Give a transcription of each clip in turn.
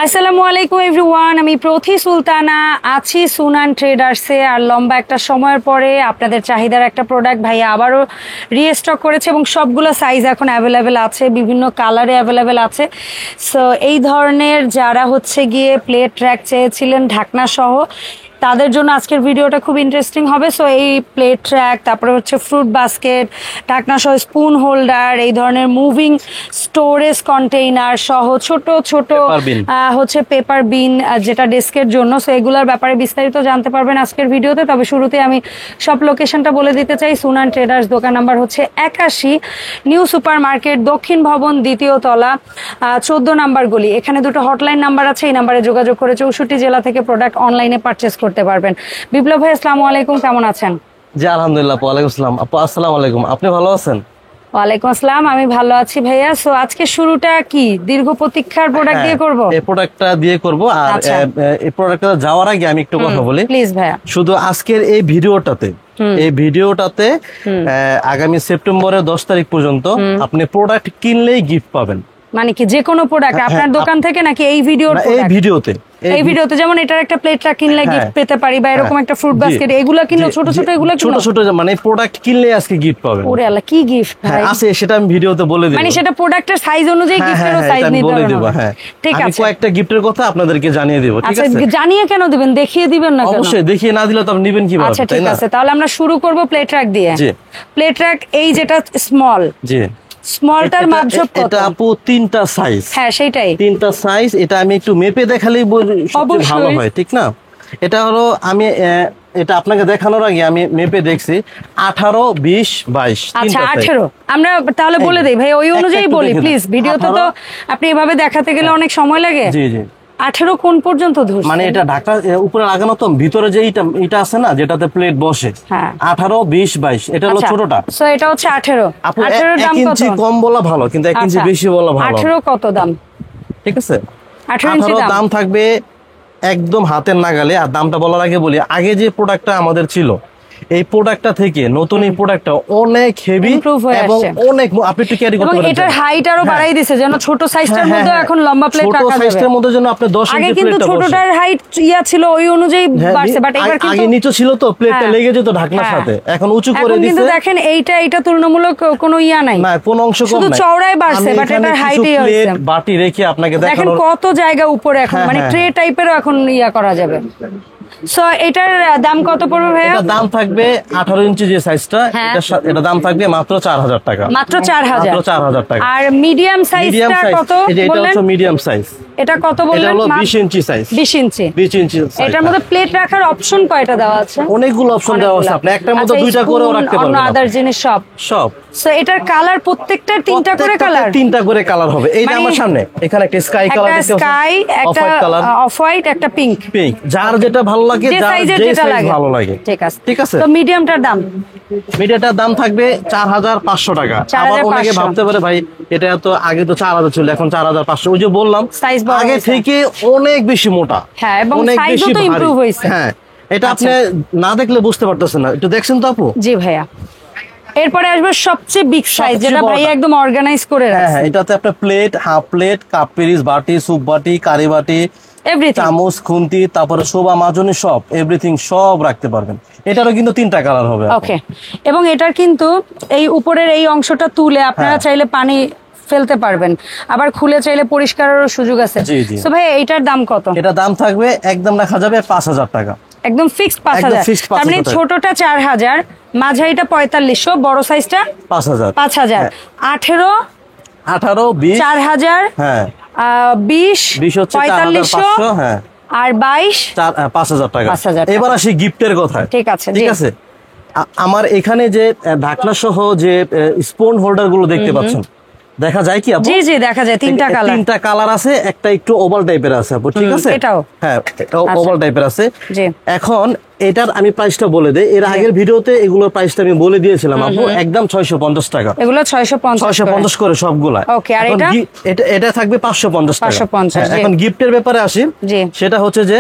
আসসালামু আলাইকুম এভরিওয়ান, আমি প্রথি সুলতানা আছি সুনান ট্রেডার্সে। আর লম্বা একটা সময়ের পরে আপনাদের চাহিদার একটা প্রোডাক্ট ভাইয়া আবারও রিস্টক করেছে এবং সবগুলো সাইজ এখন অ্যাভেলেবেল আছে, বিভিন্ন কালারে অ্যাভেলেবেল আছে। সো এই ধরনের যারা হচ্ছে গিয়ে প্লেট ট্র্যাক চেয়েছিলেন ঢাকনা সহ, তাদের জন্য আজকের ভিডিওটা খুব ইন্টারেস্টিং হবে। সো এই প্লেট ট্র্যাক, তারপরে হচ্ছে ফ্রুট বাস্কেট, ঢাকনা সহ স্পুন হোল্ডার, এই ধরনের মুভিং স্টোরেজ কন্টেইনার সহ ছোট ছোট হচ্ছে পেপার বিন, যেটা ডেস্কের জন্য। সো এগুলোর ব্যাপারে বিস্তারিত জানতে পারবেন আজকের ভিডিওতে। তবে শুরুতে আমি সব লোকেশনটা বলে দিতে চাই। সুনান ট্রেডার্স, দোকান নাম্বার হচ্ছে 81, নিউ সুপার মার্কেট, দক্ষিণ ভবন, দ্বিতীয় তলা, 14 নাম্বার গলি। এখানে দুটো হটলাইন নাম্বার আছে, এই নাম্বারে যোগাযোগ করে 64 জেলা থেকে প্রোডাক্ট অনলাইনে পারচেস করতে পারবেন। বিপ্লব ভাই, আসসালামু আলাইকুম, কেমন আছেন? জি আলহামদুলিল্লাহ। ওয়ালাইকুম আসসালাম আপু, আসসালামু আলাইকুম, আপনি ভালো আছেন? ওয়ালাইকুম আসসালাম, আমি ভালো আছি ভাইয়া। সো আজকে শুরুটা কি দীর্ঘ প্রতীক্ষার প্রোডাক্ট দিয়ে করব? এই প্রোডাক্টটা দিয়ে করব। আর এই প্রোডাক্টটা যাওয়ার আগে আমি একটু কথা বলি প্লিজ ভাইয়া। শুধু আজকের এই ভিডিওটাতে আগামী সেপ্টেম্বরের 10 তারিখ পর্যন্ত আপনি প্রোডাক্ট কিনলেই গিফট পাবেন। মানে কি যে কোনো প্রোডাক্ট আপনার দোকান থেকে নাকি এই ভিডিওতে? যেমন এটার একটা প্লেটটা কিনলে গিফট পেতে পারি, বা এরকম একটা ফ্রুট বাস্কেট, এগুলো কিনলে ছোট ছোট মানে প্রোডাক্ট কিনলে আজকে গিফট পাবেন। ওরে আল্লাহ, কি গিফট ভাই আছে সেটা আমি ভিডিওতে বলে দেব। মানে সেটা প্রোডাক্টের সাইজ অনুযায়ী গিফটেরও সাইজ নিতে বলে দেব। হ্যাঁ, ঠিক আছে। আমি কয়েকটা গিফটের কথা আপনাদেরকে জানিয়ে দেব। ঠিক আছে, জানিয়ে কেন দিবেন, দেখিয়ে দিবেন না? অবশ্যই দেখিয়ে না দিলে তো আপনি নেবেন কিভাবে? আচ্ছা ঠিক আছে, তাহলে আমরা শুরু করব প্লেট ট্র্যাক দিয়ে। প্লেট ট্র্যাক এই যেটা স্মল, জি স্মলটার মাপঝোপ কত? এটা আপু তিনটা সাইজ। হ্যাঁ সেটাই, তিনটা সাইজ। এটা আমি একটু মেপে দেখালেই সবচেয়ে ভালো হয়, ঠিক না? এটা হলো আমি এটা আপনাকে দেখানোর আগে আমি মেপে দেখছি 18, 20, 22। আচ্ছা 18 আমরা তাহলে বলে দেই ভাই, ওই অনুযায়ী বলি প্লিজ। ভিডিওতে তো আপনি এভাবে দেখাতে গেলে অনেক সময় লাগে। জি জি। 18 কোন পর্যন্ত ধরছেন? মানে এটা ঢাকা উপরে লাগানো তো, ভিতরে যে এটা আছে না যেটাতে প্লেট বসে, 18, 20, 22, এটা হলো ছোটটা। সো এটা হচ্ছে 18। 18 এর দাম কত? 1 ইঞ্চি কম বলা ভালো, কিন্তু 1 ইঞ্চি বেশি বলা ভালো। 18 কত দাম? ঠিক আছে, 18 দাম থাকবে একদম হাতের নাগালে। আর দামটা বলার আগে বলি, আগে যে প্রোডাক্টটা আমাদের ছিল, এই প্রোডাক্টটা থেকে নতুন এই প্রোডাক্টটা অনেক হেভি এবং অনেক আপনি একটু ক্যারি করতে পারেন। এটার হাইট আরো বাড়াই দিয়েছে, যেন ছোট সাইজটার মধ্যে এখন লম্বা প্লেট রাখা যাবে। ছোট সাইজটার মধ্যে যেন আপনি 10 ইঞ্চি প্লেটটা বসে। আগে কিন্তু ছোটটার হাইট ছিল ওই অনুযায়ী বাড়ছে, বাট এবার কিন্তু আগে নিচে ছিল তো, প্লেটটা লেগে যেত ঢাকনার সাথে, এখন উঁচু করে দিয়েছে। কিন্তু দেখেন এটা তুলনামূলক কোনো নাই না, কোন অংশ কম নাই, শুধু চওড়ায় বাড়ছে, বাট এটার হাইটই হচ্ছে। প্লেট বাটি রেখে আপনাকে দেখানো, দেখেন কত জায়গা উপরে এখন, মানে ট্রে টাইপেরও এখন করা যাবে। সো এটার দাম কত পড়বে ভাইয়া? এটা দাম থাকবে 18 ইঞ্চি যে সাইজটা, এটা দাম থাকবে মাত্র 4000 টাকা। মাত্র 4000 টাকা। আর মিডিয়াম সাইজটা কত বললেন? এটা হচ্ছে মিডিয়াম সাইজ। এটা কত বললেন? এটা হলো 20 ইঞ্চি সাইজ। 20 ইঞ্চি। এটার মধ্যে প্লেট রাখার অপশন কয়টা দেওয়া আছে? অনেকগুলো অপশন দেওয়া আছে, আপনি একটার মধ্যে দুইটা করেও রাখতে পারবেন। আদার জিনিস সব। সো এটার কালার প্রত্যেকটার তিনটা করে কালার হবে। এই যে আমার সামনে এখানে একটা স্কাই কালার দেখতে পাচ্ছেন, স্কাই, একটা অফ হোয়াইট, একটা পিঙ্ক। যার যেটা ভালো লাগে, যে সাইজ ভালো লাগে। ঠিক আছে। তো মিডিয়ামটার দাম থাকবে 4500 টাকা। আবার অনেকে ভাবতে পারে ভাই এটা তো আগে তো 4000 ছিল, এখন 4500। ওই যে বললাম আগে থেকে অনেক বেশি মোটা, অনেক বেশি ইমপ্রুভ হয়েছে। হ্যাঁ, এটা আপনি না দেখলে বুঝতে পারতেছেন না। একটু দেখছেন তো আপু? জি ভাইয়া। এরপরে আসবে সবচেয়ে বিগ সাইজ, যেটা ভাইয়া একদম অর্গানাইজ করে রাখছে। হ্যাঁ, এটাতে আপনার প্লেট, হাফ প্লেট, কাপ পিরিচ, বাটি, স্যুপ বাটি, কারি বাটি, চামচ, খুন্তি, তারপরে শোভা মাজনি, সব এভরিথিং সব রাখতে পারবেন। এটারও কিন্তু 3টা কালার হবে। ওকে। এবং এটার কিন্তু এই উপরের এই অংশটা তুলে আপনারা চাইলে পানি ফেলতে পারবেন, আবার খুলে চাইলে পরিষ্কারেরও সুযোগ আছে। তো ভাই এইটার দাম কত? এটা দাম থাকবে একদম রাখা যাবে 5000 টাকা। একদম ফিক্সড 5000। তার মানে ছোটটা 4000, মাঝারিটা 4500, বড় সাইজটা 5000। 18, 20, 4000, হ্যাঁ 20, 4500, হ্যাঁ, আর 22, 5000 টাকা। এবার আসি গিফটের কথা। ঠিক আছে। আমার এখানে যে ঢাকনা সহ যে স্পুন হোল্ডার গুলো দেখতে পাচ্ছেন, দেখা যায় কি আপু? জি জি, দেখা যায়। 3টা কালার আছে, একটা একটু ওভাল টাইপের আছে আপু, ঠিক আছে? হ্যাঁ, এটা ওভাল টাইপের আছে। এখন এটার আমি প্রাইসটা বলে দেই। এর আগের ভিডিওতে এগুলোর প্রাইসটা আমি বলে দিয়েছিলাম আপু, একদম 650 টাকা। এগুলো 650 করে সবগুলা। ওকে। আর এটা থাকবে 550 টাকা। 550। এখন গিফটের ব্যাপারে আসি। সেটা হচ্ছে যে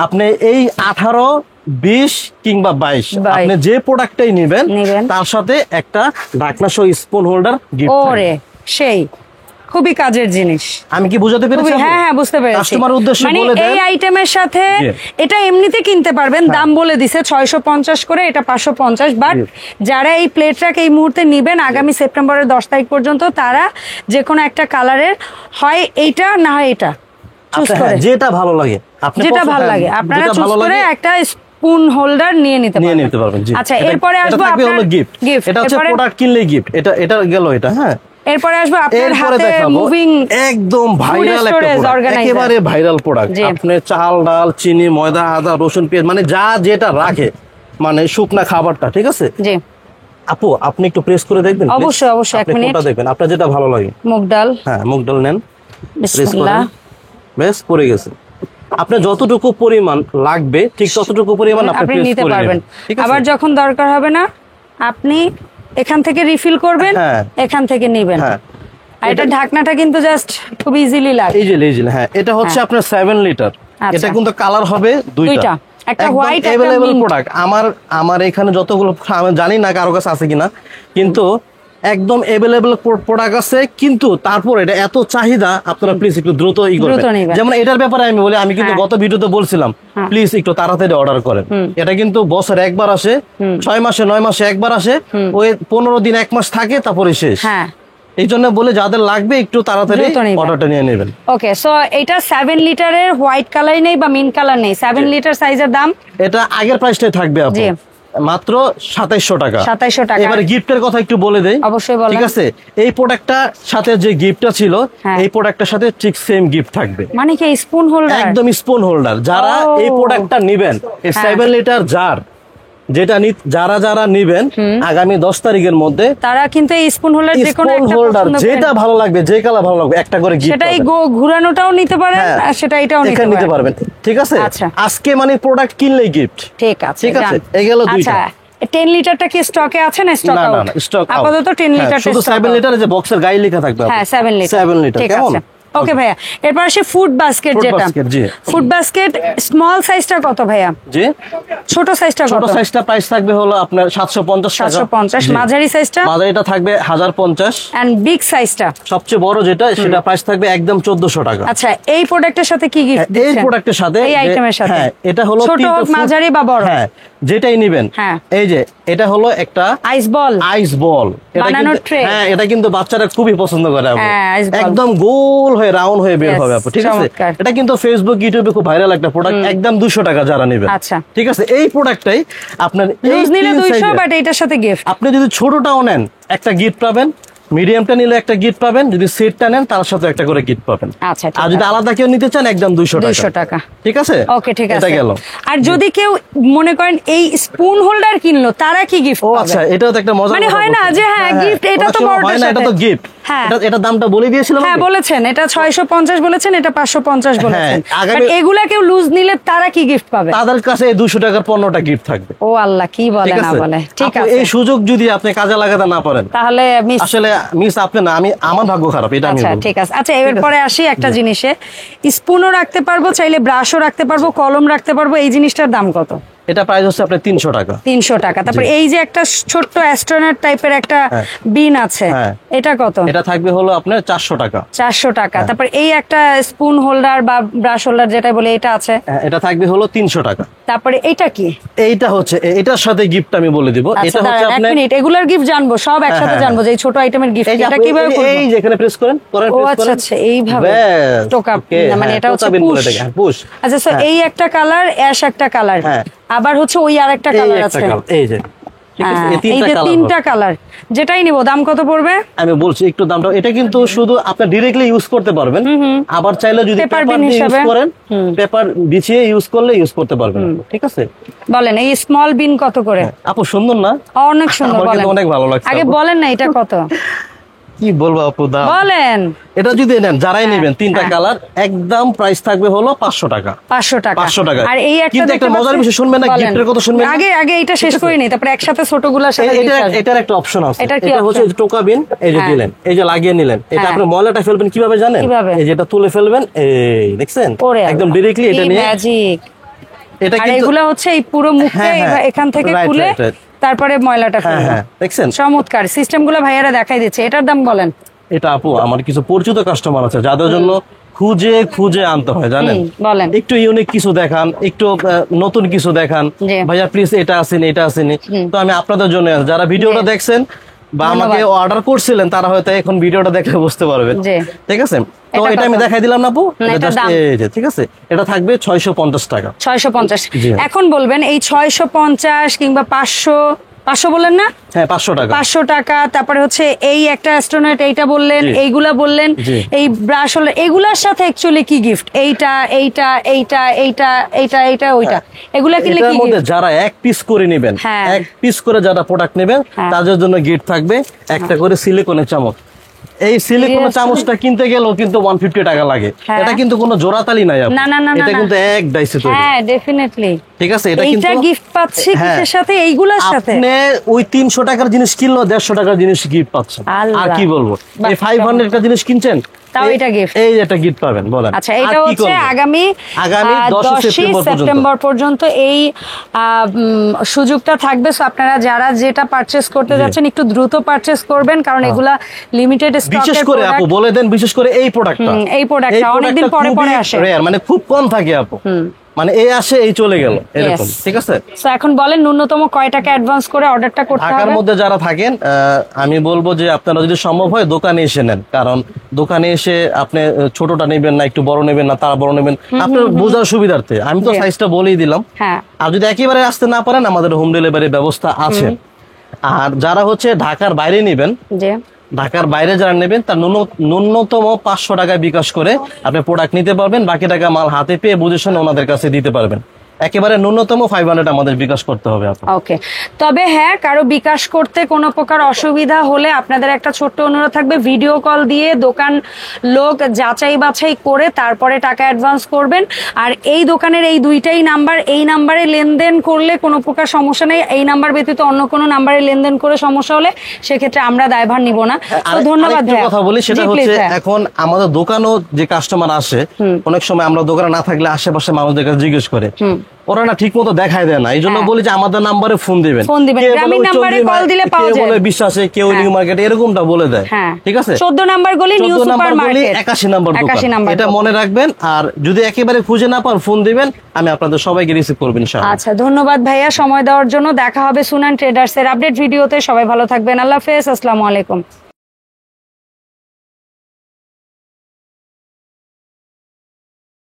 আপনি এই 18, 20 কিংবা 22 আপনি যে প্রোডাক্টটাই নেবেন, তার সাথে একটা ঢাকনা সহ স্পুন হোল্ডার গিফট। ওরে সেই খুবই কাজের জিনিস। আমি কি বুঝাতে পেরেছি? হ্যাঁ হ্যাঁ বুঝতে পেরেছি। কাস্টমারের উদ্দেশ্যে বলে দেন এই আইটেমের সাথে এটা এমনিতে কিনতে পারবেন, দাম বলে দিছে 650 করে, এটা 550। বাট যারা এই প্লেটটাকে এই মুহূর্তে নেবেন আগামী সেপ্টেম্বরের 10 তারিখ পর্যন্ত, তারা যে কোনো একটা কালারের হয় এইটা না হয় এটা চুজ করে, যেটা ভালো লাগে আপনি যেটা ভালো লাগে আপনারা চুজ করে একটা স্পুন হোল্ডার নিয়ে নিতে পারবেন। আচ্ছা এরপরে আসবো আপনার গিফট, এটা হচ্ছে প্রোডাক্ট কিনলেই গিফট, এটা গেল এটা। হ্যাঁ এরপরে আসবো আপনার হাতে মুভিং একদম ভাইরাল একটা প্রোডাক্ট, একেবারে ভাইরাল প্রোডাক্ট। আপনি চাল ডাল চিনি ময়দা আদা রসুন পেঁয়াজ মানে যা যেটা রাখে, মানে শুকনা খাবারটা, ঠিক আছে? জি আপু আপনি একটু প্রেস করে দেখবেন। অবশ্যই অবশ্যই, এক মিনিট দেখবেন আপনার যেটা ভালো লাগে। মুগ ডাল, হ্যাঁ মুগ ডাল নেন, বিসমিল্লাহ, বেশ পড়ে গেছে। আপনার যতটুকু পরিমাণ লাগবে ঠিক ততটুকু পরিমাণ আপনি নিতে পারবেন। আবার যখন দরকার হবে না আপনি এখান থেকে রিফিল করবেন, এখান থেকে নেবেন। আর এটা ঢাকনাটা কিন্তু জাস্ট খুব ইজিলি লাগে, ইজিলি। হ্যাঁ এটা হচ্ছে আপনার 7 লিটার। এটা কিন্তু কালার হবে দুইটা, একটা হোয়াইট একটা अवेलेबल প্রোডাক্ট। আমার এখানে যতগুলো, আমি জানি না কারো কাছে আছে কিনা, কিন্তু একদম अवेलेबल প্রোডাক্ট আছে। কিন্তু তারপর এটা এত চাহিদা, আপনারা প্লিজ একটু দ্রুত করবেন। যেমন এটার ব্যাপারে আমি বলি, আমি কিন্তু গত ভিডিওতে বলছিলাম প্লিজ একটু তাড়াতাড়ি অর্ডার করেন। এটা কিন্তু বছরে একবার আসে, 6 মাসে 9 মাসে একবার আসে, ওই 15 দিন 1 মাস থাকে তারপরে শেষ। এই জন্য বলে যাদের লাগবে একটু তাড়াতাড়ি অর্ডারটা নিয়ে নেবেন। ওকে, সো এটা 7 লিটারের হোয়াইট কালার নেই বা মিন্ট কালার নেই, 7 লিটার সাইজের দাম এটা আগের প্রাইসটাই থাকবে আপু, মাত্র 2700 টাকা। 2700 টাকা। এবারে গিফটের কথা একটু বলে দেই। অবশ্যই বলেন। ঠিক আছে, এই প্রোডাক্টটার সাথে যে গিফটটা ছিল, এই প্রোডাক্টর সাথে ঠিক সেম গিফট থাকবে। মানে কি স্পুন হোল্ডার? একদম স্পুন হোল্ডার। যারা এই প্রোডাক্টটা নেবেন, এই 7 লিটার জার যেটা যারা নেবেন আগামী 10 তারিখের মধ্যে, তারা কিন্তু এই স্পুন হোল্ডার যে কোনো একটা হোল্ডার যেটা ভালো লাগবে, যে কালার ভালো লাগবে, একটা করে গিফট সেটাই ঘোরানোটাও নিতে পারেন আর সেটা এটাও নিতে পারবেন। ঠিক আছে, আজকে মানে প্রোডাক্ট কিনলেই গিফট। ঠিক আছে, ঠিক আছে, এই গেল দুইটা। 10 লিটারটা কি স্টকে আছে না স্টক আউট? না স্টক আউট। আপাতত 10 লিটার শুধু 7 লিটারের যে বক্সের গায়ে লেখা থাকবে। হ্যাঁ 7 লিটার। কেমন? ওকে ভাইয়া, এরপর আসে ফুড বাস্কেট। যেটা ফুড বাস্কেট স্মল সাইজটা কত ভাইয়া? জি ছোট সাইজটা কত? ছোট সাইজটা প্রাইস থাকবে হলো আপনার 750 টাকা। 750। মাঝারি সাইজটা? মাঝারিটা থাকবে 1050। এন্ড বিগ সাইজটা সবচেয়ে বড় যেটা, সেটা প্রাইস থাকবে একদম 1400 টাকা। আচ্ছা, এই প্রোডাক্টের সাথে কি গিফট দিচ্ছেন? এই প্রোডাক্টের সাথে, এই আইটেমের সাথে? হ্যাঁ এটা হলো ছোট মাঝারি বা বড়, হ্যাঁ যেটাই নেবেন। এই যে এটা হলো একটা আইস বল। হ্যাঁ এটা কিন্তু বাচ্চারা খুবই পছন্দ করে আপু, একদম গোল হয়ে রাউন্ড হয়ে বের হবে আপু। ঠিক আছে, এটা কিন্তু ফেসবুক ইউটিউবে খুব ভাইরাল একটা প্রোডাক্ট, একদম 200 টাকা যারা নেবেন। আচ্ছা ঠিক আছে, এই প্রোডাক্টটাই আপনার লুজ নিলে 200, বাট এটার সাথে গিফট। আপনি যদি ছোটটাও নেন একটা গিফট পাবেন, মিডিয়ামটা নিলে একটা গিফট পাবেন, যদি সেটটা নেন তার সাথে একটা করে গিফট পাবেন। আচ্ছা, আর যদি আলাদা কেউ নিতে চান একদম 200 টাকা। ঠিক আছে, ওকে ঠিক আছে, এটা গেল। আর যদি কেউ মনে করেন এই স্পুন হোল্ডার কিনলো, তারা কি গিফট পাবে? আচ্ছা, এটাও তো একটা মজা। মানে হয় না যে হ্যাঁ গিফট, এটা তো বড়টার সাথে, এটা তো গিফট। এটা দামটা বলে দিয়েছিলাম। হ্যাঁ বলেছেন, এটা 650 বলেছেন, এটা 550 বলেছেন। বাট এগুলা কেউ লুজ নিলে তারা কি গিফট পাবে? তাদের কাছে এই 200 টাকার পণ্যটা গিফট থাকবে। ও আল্লাহ, কি বলে না বলে। ঠিক আছে, এই সুযোগ যদি আপনি কাজে লাগাতে না পারেন তাহলে আসলে মিস আপনি না, আমার ভাগ্য খারাপ, এটা আমি বলবো। ঠিক আছে, আচ্ছা এরপরে আসি একটা জিনিসে, স্পুনও রাখতে পারবো, চাইলে ব্রাশও রাখতে পারবো, কলম রাখতে পারবো। এই জিনিসটার দাম কত? এটা প্রাইস হচ্ছে আপনার 300 টাকা। 300 টাকা। তারপর এই যে একটা ছোট্ট অ্যাস্ট্রোনট টাইপের একটা বিন আছে, এটা কত? এটা থাকবে হলো আপনার 400 টাকা। 400 টাকা। তারপর এই একটা স্পুন হোল্ডার বা ব্রাশ হোল্ডার যেটা বলে, এটা আছে, এটা থাকবে হলো 300 টাকা। তারপরে এটা কি? এইটা হচ্ছে এটার সাথে গিফট আমি বলে দিব। এটা হচ্ছে আপনি, এক মিনিট, এগুলার গিফট জানবো, সব একসাথে জানবো যে এই ছোট আইটেমের গিফট এটা কিভাবে করব। এই যেখানে প্রেস করেন, ও আচ্ছা আচ্ছা, এইভাবে টোকা, মানে এটা হচ্ছে পুশ। আচ্ছা সো এই একটা কালার, অ্যাশ একটা কালার, আবার হচ্ছে ওই আরেকটা কালার আছে। এই যে এই যে তিনটা কালার, যেটাই নিব দাম কত পড়বে আমি বলছি একটু দামটা। এটা কিন্তু শুধু আপনি ডাইরেক্টলি ইউজ করতে পারবেন, আবার চাইলে যদি পেপার ইউজ করেন, পেপার বিছিয়ে ইউজ করলে ইউজ করতে পারবেন। ঠিক আছে, বলেন এই স্মল বিন কত করে? আপু সুন্দর না? অনেক সুন্দর, বলেন। অনেক ভালো লাগছে। আগে বলেন না এটা কত? কি বলবো আপু, দাম বলেন। এটা যদি নেন, যারাই নেবেন তিনটা কালার, একদম প্রাইস থাকবে হলো 500 টাকা। 500 টাকা, 500 টাকা। আর এই একটা মজার বিষয় শুনবেন না, গিফটের কথা শুনবেন। আগে এটা শেষ করে নিই, তারপর একসাথে ছোটগুলোর সাথে এটার একটা অপশন আছে। এটা হচ্ছে টোকা বিন, এই যে দিলেন, এই যে লাগিয়ে নিলেন, এটা আপনি ময়লাটা ফেলবেন কিভাবে জানেন? এই যে এটা তুলে ফেলবেন, এই দেখছেন একদম ডাইরেক্টলি এটা নিয়ে ম্যাজিক। এটা কিন্তু এগুলা হচ্ছে এই পুরো মুখে এখান থেকে খুলে তারপরে ময়লাটা ফেলবেন। দেখছেন চমৎকার সিস্টেমগুলো ভাইয়ারা দেখাই দিচ্ছে। এটার দাম বলেন। এটা আপু আমার কিছু পরিচিত কাস্টমার আছে যাদের জন্য খুঁজে খুঁজে আনতে হয় জানেন, বলেন একটু ইউনিক কিছু দেখান, একটু নতুন কিছু দেখান, ভাইয়া প্লিজ এটা আসেনি এটা আসেনি। তো আমি আপনাদের জন্য যারা ভিডিওটা দেখছেন বা আমাকে অর্ডার করছিলেন তারা হয়তো এখন ভিডিওটা দেখে বুঝতে পারবেন, ঠিক আছে? তো এটা আমি দেখাই দিলাম না আপু, ঠিক আছে? এটা থাকবে 650 টাকা। 650। এখন বলবেন এই 650 কিংবা 500 বললেন না? হ্যাঁ 500 টাকা। 500 টাকা। তারপরে হচ্ছে এই একটা অ্যাস্ট্রোনট এইটা বললেন, এইগুলা বললেন, এই ব্রাশ হলো, এগুলার সাথে অ্যাকচুয়ালি কি গিফট? এইটা এইটা এইটা এইটা এইটা এইটা ওইটা, এগুলা কিনলে কি মধ্যে যারা এক পিস করে নেবেন, এক পিস করে যারা প্রোডাক্ট নেবেন তাদের জন্য গিফট থাকবে একটা করে সিলিকনের চামচ। এই সিলিকনের চামচটা কিনতে গেলেও কিন্তু 150 টাকা লাগে। এটা কিন্তু কোনো জোড়াতালি নাই, এটা কিন্তু এক ডাইসে তৈরি। হ্যাঁ ডেফিনেটলি, ঠিক আছে? এটা কিন্তু গিফট পাচ্ছি কিসের সাথে? এইগুলোর সাথে আপনি ওই 300 টাকার জিনিস কিনলো 150 টাকার জিনিস গিফট পাচ্ছেন। আর কি বলবো, এই 500 টাকা জিনিস কিনছেন তাও এটা গিফট, এই একটা গিফট পাবেন। বলেন আচ্ছা, এটা হচ্ছে আগামী 10 সেপ্টেম্বর পর্যন্ত এই সুযোগটা থাকবে। সো আপনারা যারা যেটা পারচেজ করতে যাচ্ছেন একটু দ্রুত পারচেজ করবেন, কারণ এগুলা লিমিটেড স্টকের প্রোডাক্ট। বিশেষ করে আপু বলে দেন, বিশেষ করে এই প্রোডাক্টটা অনেকদিন পরে পরে আসে, রেয়ার, মানে খুব কম থাকে আপু, মানে এই আসে এই চলে গেল এরকম, ঠিক আছে? সো এখন বলেন ন্যূনতম কয় টাকা অ্যাডভান্স করে অর্ডারটা করতে হবে? ঢাকার মধ্যে যারা থাকেন আমি বলবো যে আপনারা যদি সম্ভব হয় দোকানে এসে নেন, কারণ দোকানে এসে আপনি ছোটটা নেবেন না একটু বড় নেবেন না তারা বড় নেবেন, আপনার বোঝার সুবিধার্থে আমি তো সাইজটা বলেই দিলাম। আর যদি একেবারে আসতে না পারেন আমাদের হোম ডেলিভারি ব্যবস্থা আছে। আর যারা হচ্ছে ঢাকার বাইরে নেবেন, ঢাকার বাইরে যারা নেবেন তার ন্যূনতম 500 টাকায় বিকাশ করে আপনি প্রোডাক্ট নিতে পারবেন, বাকি টাকা মাল হাতে পেয়ে বুঝে শুনে ওনাদের কাছে দিতে পারবেন। একেবারে ন্যূনতম 500 আমাদের বিকাশ করতে হবে। ওকে, তবে হ্যাঁ কারো বিকাশ করতে কোনো প্রকার অসুবিধা হলে আপনাদের একটা ছোট্ট অনুরোধ থাকবে, ভিডিও কল দিয়ে দোকান লোক যাচাই বাছাই করে তারপরে টাকা অ্যাডভান্স করবেন। আর এই দোকানের এই দুইটাই নাম্বার, এই নাম্বারে লেনদেন করলে কোনো প্রকার সমস্যা নেই, এই নাম্বার ব্যতীত অন্য কোনো নাম্বারে লেনদেন করে সমস্যা হলে সেক্ষেত্রে আমরা দায়ভার নিব না। তো ধন্যবাদ। কথা বলি সেটা হচ্ছে এখন আমাদের দোকানও যে কাস্টমার আসে, অনেক সময় আমরা দোকানে না থাকলে আশেপাশে মানুষদের কাছে জিজ্ঞেস করে, ওরা না ঠিক মতো দেখায় দেয় না, এই জন্য বলি যে আমাদের নাম্বারে ফোন দিবেন, বলে বিশ্বাসে, কেউ নিউ মার্কেট এরকমটা বলে দেয়, ঠিক আছে? 14 নাম্বার গলি নিউ সুপার মার্কেট 81 নাম্বার দোকান, এটা মনে রাখবেন। আর যদি একেবারে খুঁজে না পান ফোন দিবেন, আমি আপনাদের সবাইকে রিসিভ করব ইনশাআল্লাহ। আচ্ছা, ধন্যবাদ ভাইয়া সময় দেওয়ার জন্য। দেখা হবে সুনান ট্রেডার্স এর আপডেট ভিডিওতে। সবাই ভালো থাকবেন, আল্লাহ হাফেজ, আসসালামু আলাইকুম।